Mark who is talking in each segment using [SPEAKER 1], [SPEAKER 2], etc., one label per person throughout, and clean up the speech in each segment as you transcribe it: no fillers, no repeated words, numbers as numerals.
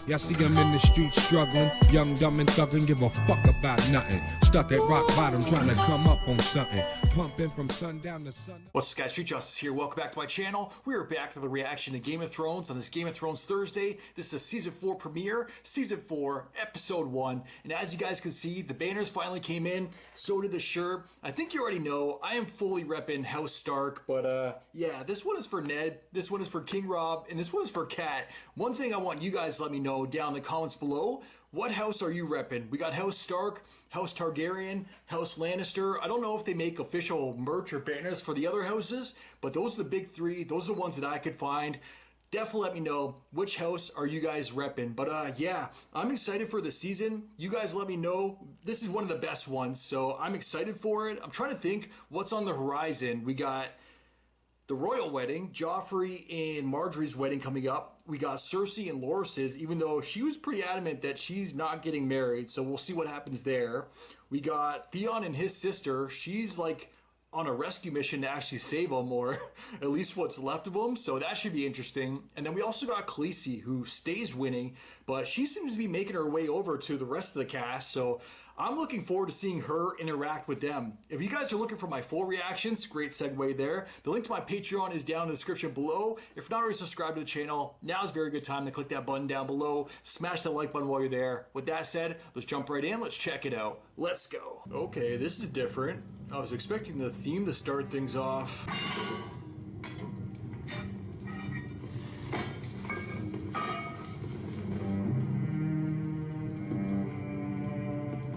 [SPEAKER 1] Y'all see them in the streets struggling, young, dumb, and thuggin', give a fuck about nothing. Stuck at rock bottom, trying to come up on something. Pumping from sundown to sun.
[SPEAKER 2] What's up, guys? Street Justice here. Welcome back to my channel. We are back to the reaction to Game of Thrones on this Game of Thrones Thursday. This is a Season 4 premiere, Season 4, Episode 1. And as you guys can see, the banners finally came in. So did the shirt. I think you already know, I am fully repping House Stark. But yeah, this one is for Ned, this one is for King Rob, and this one is for Kat. One thing I want you guys to let me know down in the comments below, what house are you repping? We got House Stark, House Targaryen, House Lannister. I don't know if they make official merch or banners for the other houses, but those are the big three. Those are the ones that I could find. Definitely let me know which house are you guys repping. But yeah, I'm excited for the season. You guys let me know. This is one of the best ones, so I'm excited for it. I'm trying to think what's on the horizon. We got the royal wedding, Joffrey and Marjorie's wedding coming up. We got Cersei and Loras's, even though she was pretty adamant that she's not getting married, so we'll see what happens there. We got Theon and his sister. She's like on a rescue mission to actually save him, or at least what's left of him, so that should be interesting. And then we also got Khaleesi, who stays winning, but she seems to be making her way over to the rest of the cast, so I'm looking forward to seeing her interact with them. If you guys are looking for my full reactions, great segue there. The link to my Patreon is down in the description below. If not already subscribed to the channel, now is a very good time to click that button down below. Smash that like button while you're there. With that said, let's jump right in. Let's check it out. Let's go. Okay, this is different. I was expecting the theme to start things off.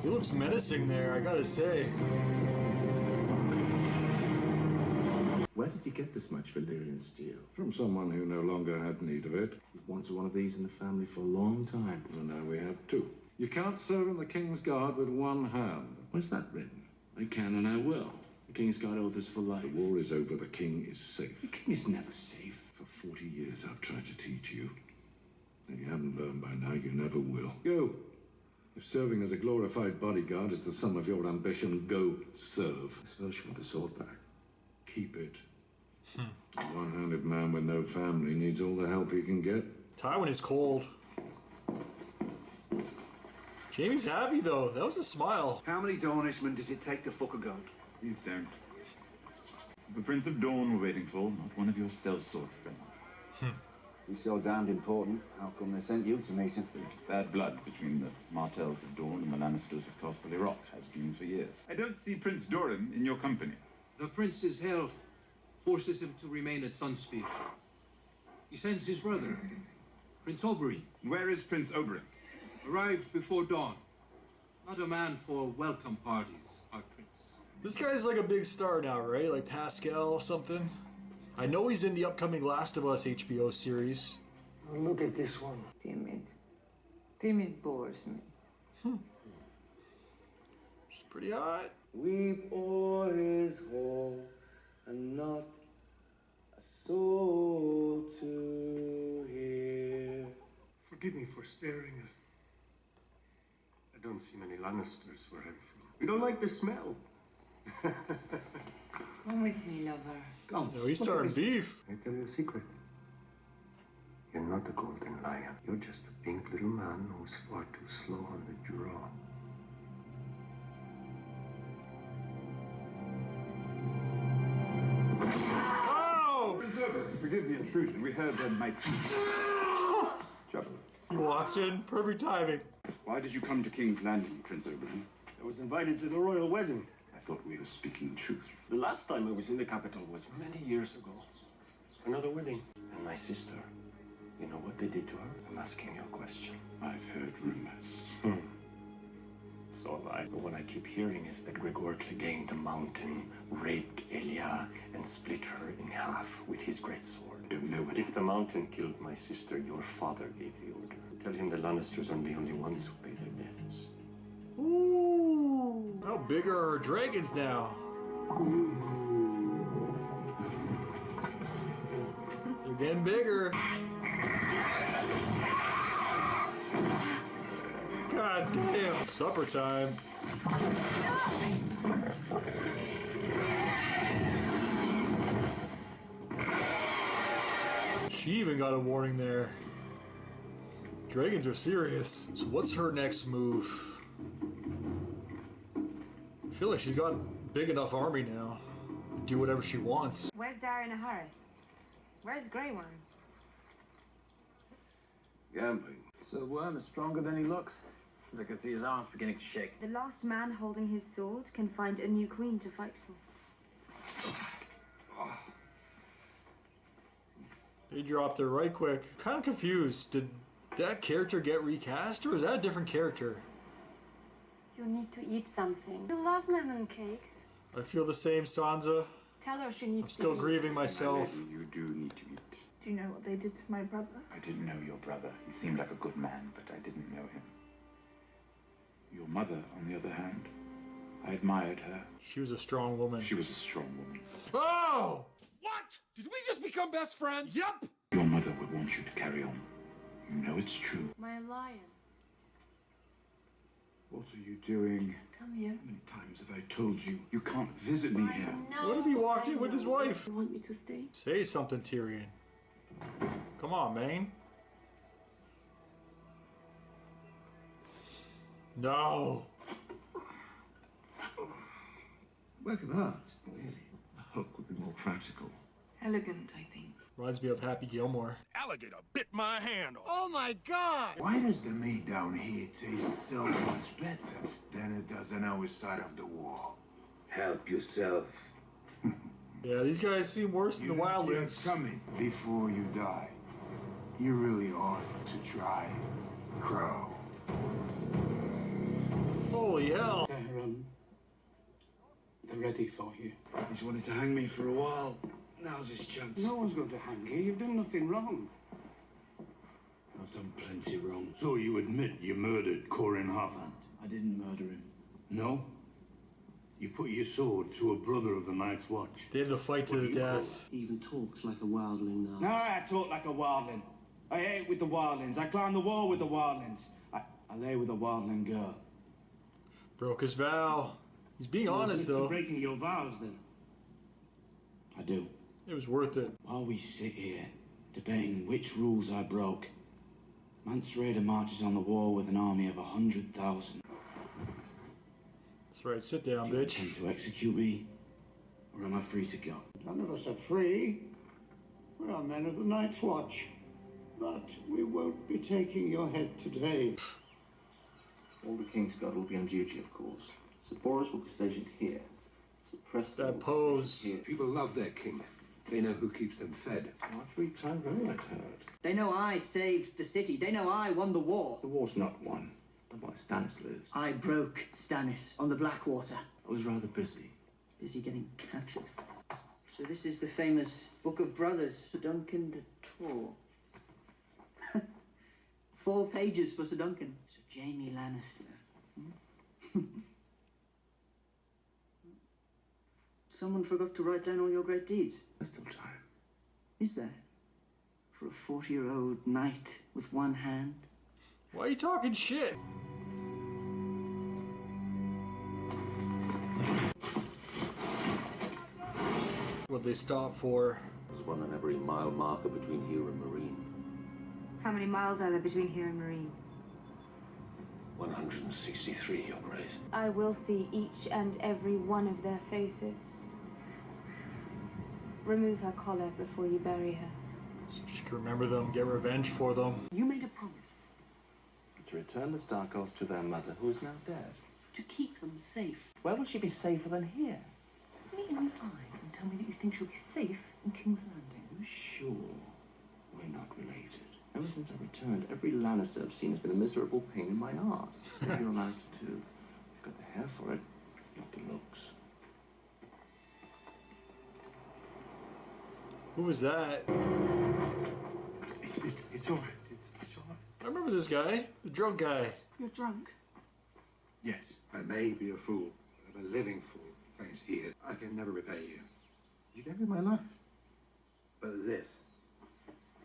[SPEAKER 2] He looks menacing there, I gotta say.
[SPEAKER 3] Where did you get this much Valyrian steel?
[SPEAKER 4] From someone who no longer had need of it.
[SPEAKER 3] We've wanted one of these in the family for a long time.
[SPEAKER 4] And now we have two. You can't serve in the King's Guard with one hand.
[SPEAKER 3] Where's that written? I can and I will. The King's Guard oath is for life.
[SPEAKER 4] The war is over. The King is safe.
[SPEAKER 3] The King is never safe.
[SPEAKER 4] For 40 years I've tried to teach you. If you haven't learned by now, you never will. Go. If serving as a glorified bodyguard is the sum of your ambition, go serve.
[SPEAKER 3] I suppose you want the sword back.
[SPEAKER 4] Keep it. A one-handed man with no family needs all the help he can get.
[SPEAKER 2] Tywin is cold. Jaime's happy though. That was a smile.
[SPEAKER 5] How many Dornishmen does it take to fuck a goat?
[SPEAKER 6] Please don't. This is the Prince of Dawn we're waiting for, not one of your sellsword friends.
[SPEAKER 5] He's so damned important. How come they sent you to meet him?
[SPEAKER 6] There's bad blood between the Martells of Dawn and the Lannisters of Casterly Rock. Has been for years. I don't see Prince Doran in your company.
[SPEAKER 7] The prince's health forces him to remain at Sunspear. He sends his brother, Prince Oberyn.
[SPEAKER 6] Where is Prince Oberyn?
[SPEAKER 7] Arrived before dawn. Not a man for welcome parties, our prince.
[SPEAKER 2] This guy's like a big star now, right? Like Pascal something. I know he's in the upcoming Last of Us HBO series.
[SPEAKER 5] Oh, look at this one.
[SPEAKER 8] Timid. Timid bores me.
[SPEAKER 2] She's pretty hot.
[SPEAKER 9] Weep o'er his hall, and not a soul to hear.
[SPEAKER 10] Forgive me for staring. I don't see many Lannisters where I'm from. We don't like the smell.
[SPEAKER 8] Come with me, lover.
[SPEAKER 9] Come.
[SPEAKER 2] No, he's starting beef.
[SPEAKER 10] I tell you a secret. You're not a golden lion. You're just a pink little man who's far too slow on the draw.
[SPEAKER 2] Oh!
[SPEAKER 6] Prince Oberyn, forgive the intrusion. We heard there might be trouble.
[SPEAKER 2] He walks in, perfect timing.
[SPEAKER 6] Why did you come to King's Landing, Prince Oberyn?
[SPEAKER 10] I was invited to the royal wedding.
[SPEAKER 6] I thought we were speaking truth.
[SPEAKER 10] The last time I was in the capital was many years ago. Another wedding. And my sister, you know what they did to her? I'm asking you a question.
[SPEAKER 6] I've heard rumors.
[SPEAKER 10] So have I. But what I keep hearing is that Gregor Clegane the Mountain raped Elia and split her in half with his great sword.
[SPEAKER 6] I don't know what
[SPEAKER 10] If the Mountain killed my sister, your father gave the order. Tell him the Lannisters are the only ones who pay their debts.
[SPEAKER 2] Ooh, how big are our dragons now? They're getting bigger. God damn. Supper time. She even got a warning there. Dragons are serious. So what's her next move? I feel like she's got a big enough army now. Do whatever she wants.
[SPEAKER 8] Where's Daenerys and Harris? Where's Grey Worm?
[SPEAKER 3] Gambling.
[SPEAKER 5] So Worm is stronger than he looks. I can see his arms beginning to shake.
[SPEAKER 11] The last man holding his sword can find a new queen to fight for.
[SPEAKER 2] They dropped her right quick. Kind of confused. Did that character get recast, or is that a different character?
[SPEAKER 11] You need to eat something. You love lemon cakes.
[SPEAKER 2] I feel the same, Sansa.
[SPEAKER 11] Tell her she needs
[SPEAKER 2] I'm still
[SPEAKER 11] to
[SPEAKER 2] grieving
[SPEAKER 11] eat.
[SPEAKER 2] myself.
[SPEAKER 6] You do need to eat.
[SPEAKER 12] Do you know what they did to my brother?
[SPEAKER 6] I didn't know your brother. He seemed like a good man, but I didn't know him. Your mother, on the other hand, I admired her.
[SPEAKER 2] She was a strong woman.
[SPEAKER 6] She was a strong woman.
[SPEAKER 2] Oh!
[SPEAKER 13] What? Did we just become best friends? Yup!
[SPEAKER 6] Your mother would want you to carry on. You know it's true.
[SPEAKER 11] My lion.
[SPEAKER 6] What are you doing?
[SPEAKER 11] Come here.
[SPEAKER 6] How many times have I told you? You can't visit me here.
[SPEAKER 2] What if he walked in with his wife?
[SPEAKER 11] You want me to stay?
[SPEAKER 2] Say something, Tyrion. Come on, man. No.
[SPEAKER 3] Work of art, really. The hook would be more practical.
[SPEAKER 8] Elegant, I think.
[SPEAKER 2] Reminds me of Happy Gilmore.
[SPEAKER 13] Alligator bit my hand off. Oh my god!
[SPEAKER 14] Why does the meat down here taste so much better than it does on our side of the wall? Help yourself.
[SPEAKER 2] Yeah, these guys seem worse than the wildlings.
[SPEAKER 14] Coming before you die. You really ought to try Crow.
[SPEAKER 2] Holy hell.
[SPEAKER 9] They're ready for you.
[SPEAKER 14] He's wanted to hang me for a while. Now's his chance.
[SPEAKER 9] No one's going to hang you. You've done nothing wrong.
[SPEAKER 14] I've done plenty wrong. So you admit you murdered Corin Harvan? I didn't murder him. No? You put your sword through a brother of the Night's Watch.
[SPEAKER 2] They had to fight to the death.
[SPEAKER 9] He even talks like a wildling now.
[SPEAKER 15] No, I talk like a wildling. I ate with the wildlings. I climbed the wall with the wildlings. I lay with a wildling girl.
[SPEAKER 2] Broke his vow. He's being honest, though.
[SPEAKER 9] Breaking your vows, then?
[SPEAKER 15] I do.
[SPEAKER 2] It was worth it.
[SPEAKER 15] While we sit here, debating which rules I broke, Mance Rayder marches on the wall with an army of 100,000.
[SPEAKER 2] That's right, sit down,
[SPEAKER 15] Do you
[SPEAKER 2] bitch.
[SPEAKER 15] intend to execute me, or am I free to go?
[SPEAKER 16] None of us are free. We are men of the Night's Watch. But we won't be taking your head today.
[SPEAKER 3] All the King's Guard will be on duty, of course. Sir Boris will be stationed here. Sir Preston
[SPEAKER 2] that pose.
[SPEAKER 3] here.
[SPEAKER 14] People love their king. They know who keeps them fed.
[SPEAKER 3] Marjorie Tyrell, I've heard.
[SPEAKER 17] They know I saved the city. They know I won the war.
[SPEAKER 3] The war's not won. The one Stannis lives.
[SPEAKER 17] I broke Stannis on the Blackwater.
[SPEAKER 3] I was rather busy.
[SPEAKER 17] Busy getting captured. So this is the famous Book of Brothers, Sir Duncan de Tor. 4 pages for Sir Duncan. Sir Jaime Lannister. Someone forgot to write down all your great deeds.
[SPEAKER 3] There's still time.
[SPEAKER 17] Is there? For a 40-year-old knight with one hand?
[SPEAKER 2] Why are you talking shit? What'd they stop for?
[SPEAKER 3] There's one on every mile marker between here and Marine.
[SPEAKER 11] How many miles are there between here and Marine?
[SPEAKER 3] 163, Your Grace.
[SPEAKER 11] I will see each and every one of their faces. Remove her collar before you bury her.
[SPEAKER 2] So she can remember them, get revenge for them.
[SPEAKER 17] You made a promise.
[SPEAKER 3] To return the Starkos to their mother, who is now dead.
[SPEAKER 17] To keep them safe.
[SPEAKER 3] Where will she be safer than here?
[SPEAKER 17] Look me in the eye and tell me that you think she'll be safe in King's Landing.
[SPEAKER 3] Are you sure we're not related? Ever since I returned, every Lannister I've seen has been a miserable pain in my arse. Maybe you're a Lannister too. You've got the hair for it, not the looks.
[SPEAKER 2] Who was that?
[SPEAKER 14] It's all right. It's all right.
[SPEAKER 2] I remember this guy, the drunk guy.
[SPEAKER 8] You're drunk.
[SPEAKER 14] Yes, I may be a fool, but a living fool, thanks to you. I can never repay you. You gave me my life. But this,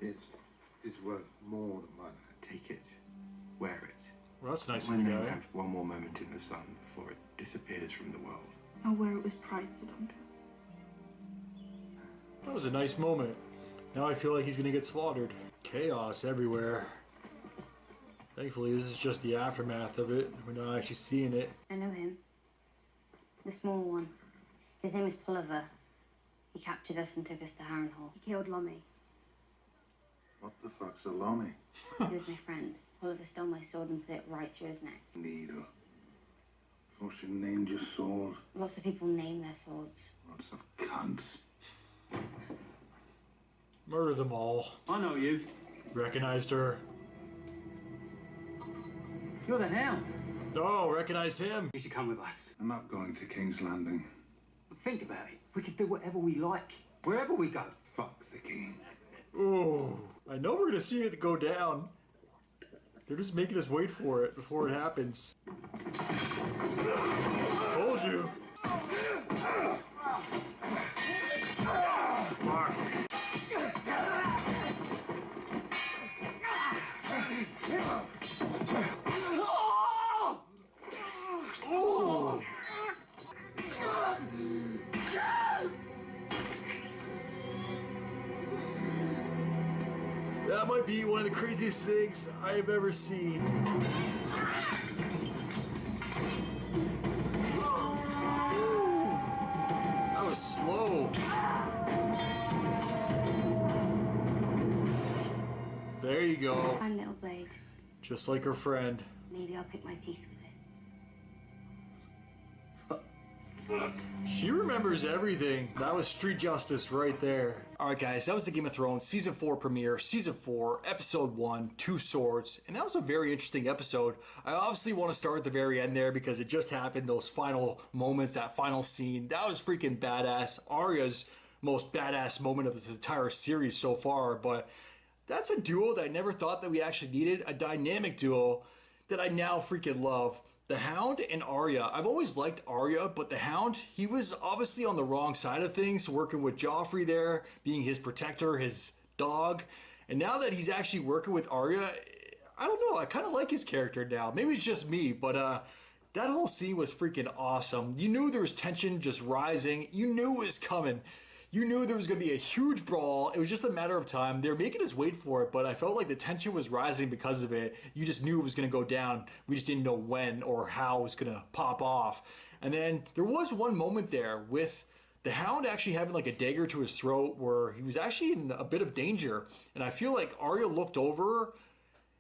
[SPEAKER 14] it's worth more than my life. Take it. Wear it.
[SPEAKER 2] Well, that's nice
[SPEAKER 14] My
[SPEAKER 2] of the
[SPEAKER 14] name
[SPEAKER 2] guy.
[SPEAKER 14] has one more moment in the sun before it disappears from the world.
[SPEAKER 12] I'll wear it with pride, Sir Duncan.
[SPEAKER 2] That was a nice moment. Now I feel like he's gonna get slaughtered. Chaos everywhere. Thankfully, this is just the aftermath of it. We're not actually seeing it.
[SPEAKER 18] I know him. The small one. His name is Pulliver. He captured us and took us to Harrenhal. He killed Lommy.
[SPEAKER 14] What the fuck's a Lommy?
[SPEAKER 18] He was my friend. Pulliver stole my sword and put it right through his neck.
[SPEAKER 14] Needle. Of course you named your sword.
[SPEAKER 18] Lots of people name their swords.
[SPEAKER 14] Lots of cunts.
[SPEAKER 2] Murder them all.
[SPEAKER 9] I know you.
[SPEAKER 2] Recognized her.
[SPEAKER 9] You're the Hound.
[SPEAKER 2] Oh, recognized him.
[SPEAKER 9] You should come with us.
[SPEAKER 14] I'm not going to King's Landing.
[SPEAKER 9] But think about it. We could do whatever we like, wherever we go.
[SPEAKER 14] Fuck the king.
[SPEAKER 2] Ooh, I know we're gonna see it go down. They're just making us wait for it before it happens. Told you. Fuck. Ooh. That might be one of the craziest things I have ever seen. That was slow. There you go.
[SPEAKER 18] Fine little blade.
[SPEAKER 2] Just like her friend.
[SPEAKER 18] Maybe I'll pick my teeth with it.
[SPEAKER 2] She remembers everything. That was street justice right there. Alright guys, that was the Game of Thrones Season 4 premiere, Season 4, Episode 1, Two Swords, and that was a very interesting episode. I obviously want to start at the very end there because it just happened, those final moments, that final scene. That was freaking badass. Arya's most badass moment of this entire series so far, but that's a duo that I never thought that we actually needed, a dynamic duo that I now freaking love. The Hound and Arya. I've always liked Arya, but the Hound, he was obviously on the wrong side of things, working with Joffrey there, being his protector, his dog. And now that he's actually working with Arya, I don't know, I kind of like his character now. Maybe it's just me, but that whole scene was freaking awesome. You knew there was tension just rising. You knew it was coming. You knew there was going to be a huge brawl. It was just a matter of time. They were making us wait for it, but I felt like the tension was rising because of it. You just knew it was going to go down. We just didn't know when or how it was going to pop off. And then there was one moment there with the Hound actually having like a dagger to his throat where he was actually in a bit of danger. And I feel like Arya looked over.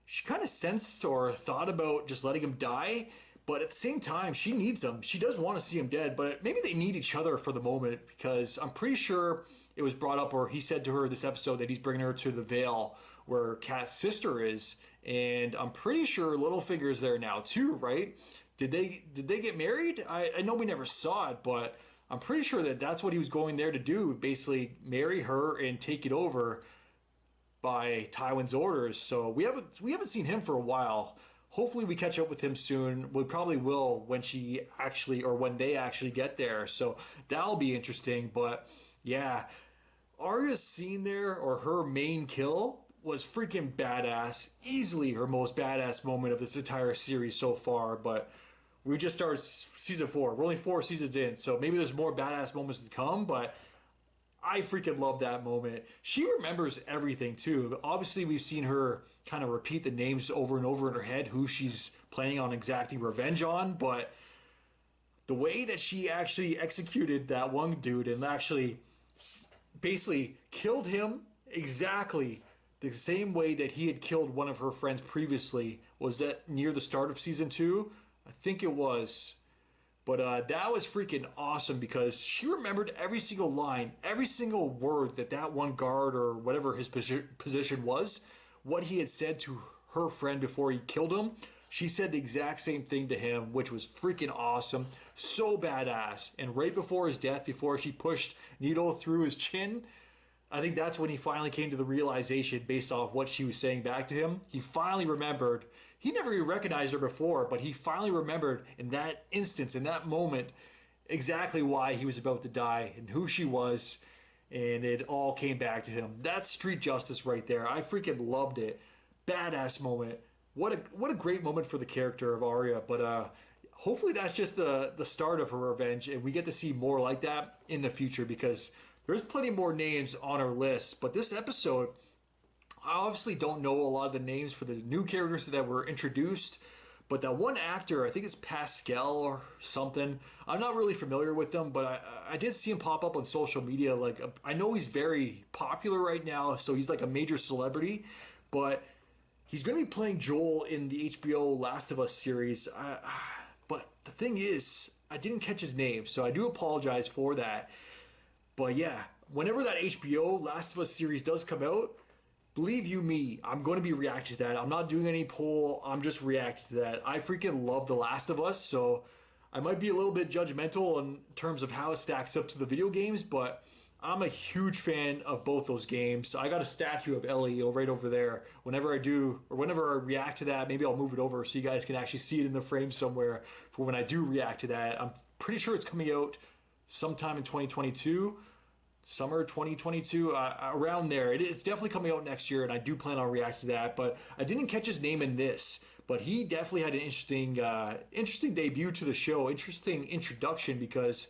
[SPEAKER 2] She kind of sensed or thought about just letting him die. But at the same time, she needs him. She does want to see him dead, but maybe they need each other for the moment because I'm pretty sure it was brought up or he said to her this episode that he's bringing her to the Vale where Kat's sister is. And I'm pretty sure Littlefinger's there now too, right? Did they get married? I know we never saw it, but I'm pretty sure that that's what he was going there to do, basically marry her and take it over by Tywin's orders. So we haven't seen him for a while. Hopefully we catch up with him soon. We probably will when when they actually get there. So that'll be interesting. But yeah, Arya's scene there, or her main kill, was freaking badass. Easily her most badass moment of this entire series so far. But we just started season 4. We're only 4 seasons in. So maybe there's more badass moments to come. But I freaking love that moment. She remembers everything too. Obviously we've seen her kind of repeat the names over and over in her head, who she's planning on exacting revenge on, but the way that she actually executed that one dude and actually basically killed him exactly the same way that he had killed one of her friends previously. Was that near the start of season 2? I think it was. But that was freaking awesome because she remembered every single line, every single word that one guard or whatever his position was, what he had said to her friend before he killed him. She said the exact same thing to him, which was freaking awesome. So badass. And right before his death, before she pushed needle through his chin, I think that's when he finally came to the realization based off what she was saying back to him. He finally remembered. He never even recognized her before, but he finally remembered in that instance, in that moment, exactly why he was about to die and who she was. And it all came back to him. That's street justice right there. I freaking loved it. Badass moment. What a great moment for the character of Arya. But hopefully that's just the start of her revenge, and we get to see more like that in the future because there's plenty more names on our list. But this episode, I obviously don't know a lot of the names for the new characters that were introduced, but that one actor, I think it's Pascal or something. I'm not really familiar with him, but I did see him pop up on social media. Like, I know he's very popular right now, so he's like a major celebrity, but he's going to be playing Joel in the HBO Last of Us series. But the thing is, I didn't catch his name, so I do apologize for that. But yeah, whenever that HBO Last of Us series does come out, believe you me, I'm going to be reacting to that. I'm not doing any poll. I'm just reacting to that. I freaking love The Last of Us, so I might be a little bit judgmental in terms of how it stacks up to the video games, but I'm a huge fan of both those games. I got a statue of Ellie right over there. Whenever I do, or whenever I react to that, maybe I'll move it over so you guys can actually see it in the frame somewhere for when I do react to that. I'm pretty sure it's coming out sometime in 2022. Summer 2022, around there. It's definitely coming out next year, and I do plan on reacting to that. But I didn't catch his name in this, but he definitely had an interesting debut to the show, interesting introduction, because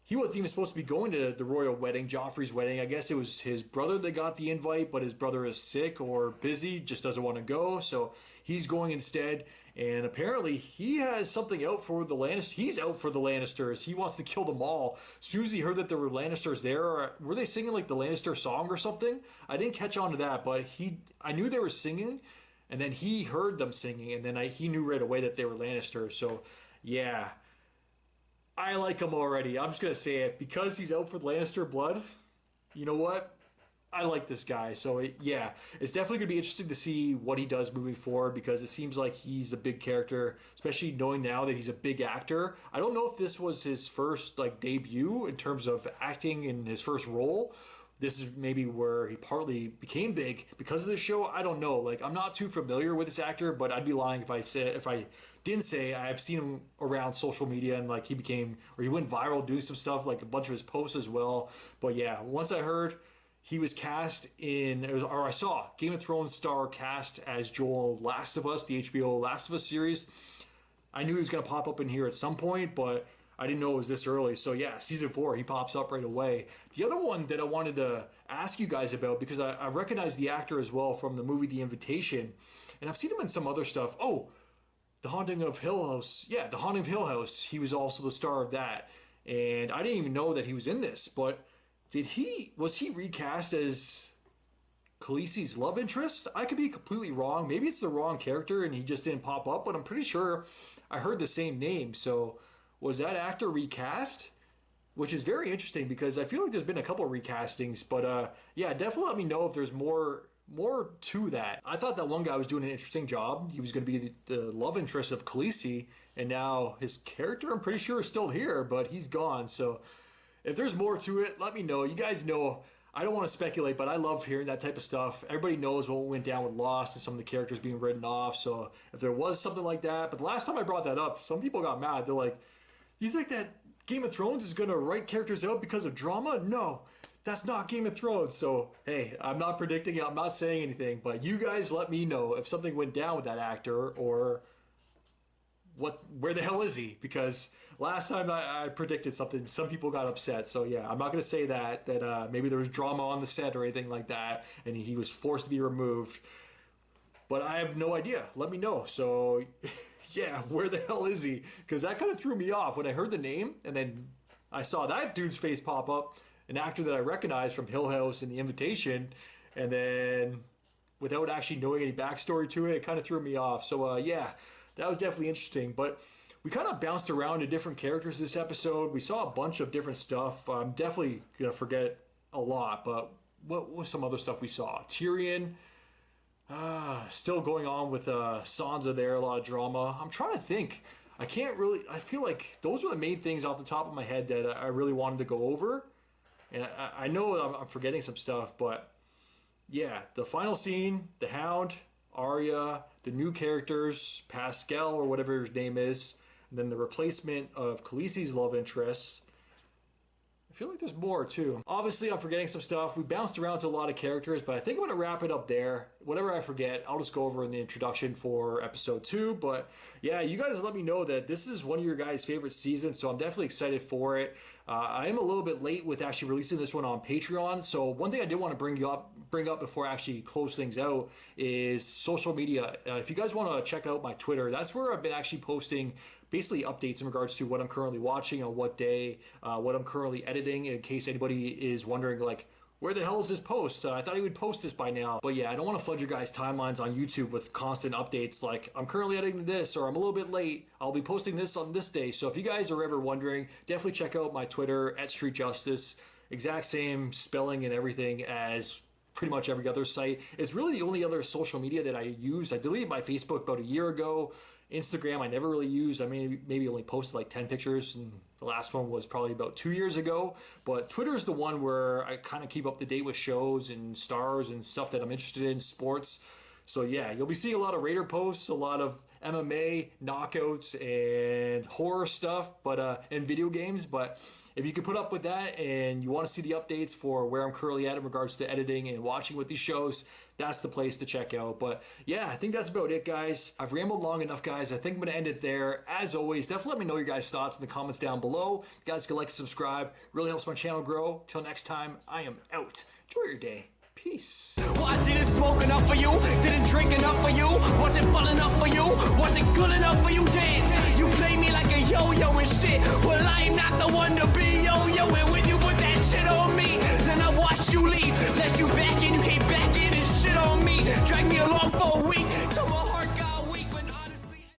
[SPEAKER 2] he wasn't even supposed to be going to the royal wedding, Joffrey's wedding. I guess it was his brother that got the invite, but his brother is sick or busy, just doesn't want to go, so he's going instead. And apparently he has something out for the Lannisters. He's out for the Lannisters. He wants to kill them all. As soon as he heard that there were Lannisters there, or were they singing like the Lannister song or something? I didn't catch on to that, but I knew they were singing, and then he heard them singing, and then he knew right away that they were Lannisters. So yeah, I like him already. I'm just going to say it. Because he's out for Lannister blood, you know what? I like this guy. So yeah, it's definitely going to be interesting to see what he does moving forward, because it seems like he's a big character, especially knowing now that he's a big actor. I don't know if this was his first like debut in terms of acting in his first role. This is maybe where he partly became big because of this show. I don't know. Like, I'm not too familiar with this actor, but I'd be lying if I didn't say I've seen him around social media, and like he went viral doing some stuff, like a bunch of his posts as well. But yeah, once I heard he was cast I saw Game of Thrones star cast as Joel Last of Us, the HBO Last of Us series. I knew he was going to pop up in here at some point, but I didn't know it was this early. So yeah, season 4, he pops up right away. The other one that I wanted to ask you guys about, because I recognize the actor as well from the movie The Invitation, and I've seen him in some other stuff. Oh, The Haunting of Hill House. Yeah, The Haunting of Hill House. He was also the star of that. And I didn't even know that he was in this, but was he recast as Khaleesi's love interest? I could be completely wrong. Maybe it's the wrong character and he just didn't pop up, but I'm pretty sure I heard the same name. So was that actor recast? Which is very interesting, because I feel like there's been a couple of recastings, but yeah, definitely let me know if there's more to that. I thought that one guy was doing an interesting job. He was going to be the love interest of Khaleesi, and now his character, I'm pretty sure, is still here, but he's gone. So if there's more to it, let me know. You guys know I don't want to speculate, but I love hearing that type of stuff. Everybody knows what went down with Lost and some of the characters being written off. So if there was something like that, but the last time I brought that up, some people got mad. They're like, you think that Game of Thrones is going to write characters out because of drama? No, that's not Game of Thrones. So, hey, I'm not predicting it. I'm not saying anything, but you guys let me know if something went down with that actor, or where the hell is he? Because last time I predicted something, some people got upset. So yeah, I'm not going to say that maybe there was drama on the set or anything like that, and he was forced to be removed. But I have no idea. Let me know. So yeah, where the hell is he? Because that kind of threw me off when I heard the name, and then I saw that dude's face pop up, an actor that I recognized from Hill House and The Invitation, and then without actually knowing any backstory to it, it kind of threw me off. So yeah, that was definitely interesting. But we kind of bounced around to different characters this episode. We saw a bunch of different stuff. I'm definitely going to forget a lot, but what was some other stuff we saw? Tyrion, still going on with Sansa there, a lot of drama. I'm trying to think. I feel like those were the main things off the top of my head that I really wanted to go over. And I know I'm forgetting some stuff, but yeah, the final scene, the Hound, Arya, the new characters, Pascal or whatever his name is, and then the replacement of Khaleesi's love interest. I feel like there's more too. Obviously, I'm forgetting some stuff. We bounced around to a lot of characters, but I think I'm going to wrap it up there. Whatever I forget, I'll just go over in the introduction for episode 2. But yeah, you guys let me know that this is one of your guys' favorite seasons, so I'm definitely excited for it. I am a little bit late with actually releasing this one on Patreon, so one thing I did want to bring up before I actually close things out is social media. If you guys want to check out my Twitter, that's where I've been actually posting basically updates in regards to what I'm currently watching on what day, what I'm currently editing, in case anybody is wondering like, where the hell is this post? I thought he would post this by now. But yeah, I don't want to flood your guys' timelines on YouTube with constant updates like, I'm currently editing this, or I'm a little bit late. I'll be posting this on this day. So if you guys are ever wondering, definitely check out my Twitter, @StreetJustice. Exact same spelling and everything as pretty much every other site. It's really the only other social media that I use. I deleted my Facebook about a year ago. Instagram I never really used. I maybe only posted like 10 pictures, and the last one was probably about 2 years ago. But Twitter is the one where I kind of keep up to date with shows and stars and stuff that I'm interested in, sports. So yeah, you'll be seeing a lot of Raider posts, a lot of MMA, knockouts, and horror stuff, but and video games. But if you can put up with that and you want to see the updates for where I'm currently at in regards to editing and watching with these shows, that's the place to check out. But yeah, I think that's about it, guys. I've rambled long enough, guys. I think I'm going to end it there. As always, definitely let me know your guys' thoughts in the comments down below. You guys can like and subscribe. Really helps my channel grow. Till next time, I am out. Enjoy your day. Peace.
[SPEAKER 19] Well, I didn't smoke enough for you, didn't drink enough for you, wasn't fun enough for you, wasn't good enough for you, damn. You play me like a yo-yo and shit. Well, I am not the one to be yo-yo, and when you put that shit on me, then I watch you leave, let you back in, you came back in and shit on me, drag me along for a week.